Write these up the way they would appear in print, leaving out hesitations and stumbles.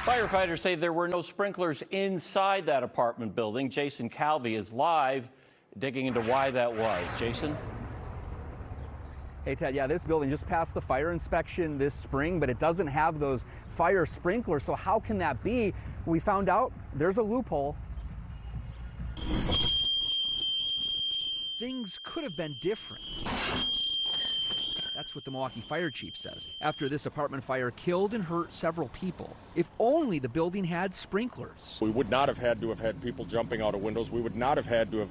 Firefighters say there were no sprinklers inside that apartment building. Jason Calvi is live, digging into why that was. Jason? Hey, Ted, yeah, this building just passed the fire inspection this spring, but it doesn't have those fire sprinklers. So how can that be? We found out there's a loophole. Things could have been different. That's what the Milwaukee fire chief says, after this apartment fire killed and hurt several people. If only the building had sprinklers. We would not have had to have had people jumping out of windows. We would not have had to have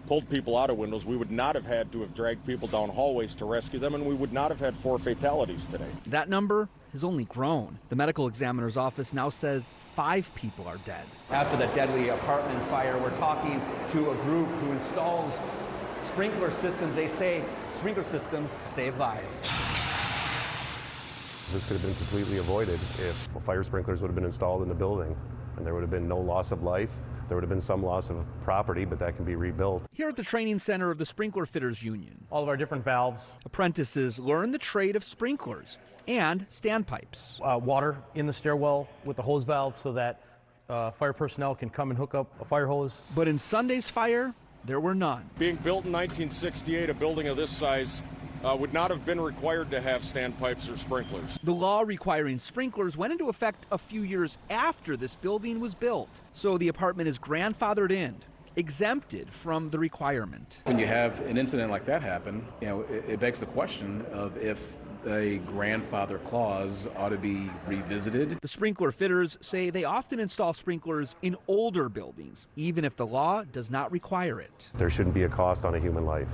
pulled people out of windows. We would not have had to have dragged people down hallways to rescue them, and we would not have had 4 fatalities today. That number has only grown. The medical examiner's office now says 5 people are dead. After that deadly apartment fire, we're talking to a group who installs sprinkler systems. They say sprinkler systems save lives. This could have been completely avoided if fire sprinklers would have been installed in the building, and there would have been no loss of life. There would have been some loss of property, but that can be rebuilt. Here at the training center of the Sprinkler Fitters Union, all of our different valves. Apprentices learn the trade of sprinklers and standpipes. Water in the stairwell with the hose valve so that fire personnel can come and hook up a fire hose. But in Sunday's fire, there were none. Being built in 1968, a building of this size would not have been required to have standpipes or sprinklers. The law requiring sprinklers went into effect a few years after this building was built. So the apartment is grandfathered in, exempted from the requirement. When you have an incident like that happen, it begs the question of if a grandfather clause ought to be revisited. The sprinkler fitters say they often install sprinklers in older buildings, even if the law does not require it. There shouldn't be a cost on a human life.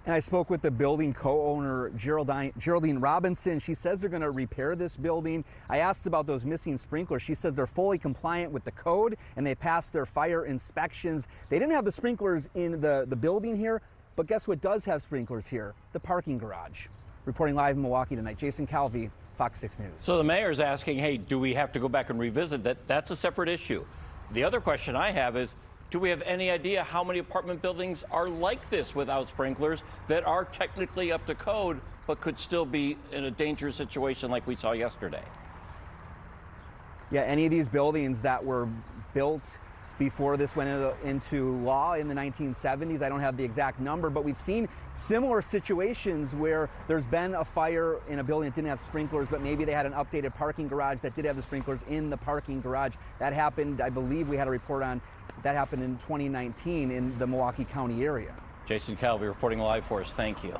And I spoke with the building co-owner, Geraldine Robinson. She says they're going to repair this building. I asked about those missing sprinklers. She says they're fully compliant with the code and they passed their fire inspections. They didn't have the sprinklers in the building here, but guess what does have sprinklers here? The parking garage. Reporting live in Milwaukee tonight, Jason Calvi, FOX 6 News. So the mayor's asking, hey, do we have to go back and revisit that? That's a separate issue. The other question I have is, do we have any idea how many apartment buildings are like this without sprinklers that are technically up to code but could still be in a dangerous situation like we saw yesterday? Yeah, any of these buildings that were built before this went into law in the 1970s, I don't have the exact number, but we've seen similar situations where there's been a fire in a building that didn't have sprinklers, but maybe they had an updated parking garage that did have the sprinklers in the parking garage. That happened, I believe we had a report on, that happened in 2019 in the Milwaukee County area. Jason Calvi reporting live for us. Thank you.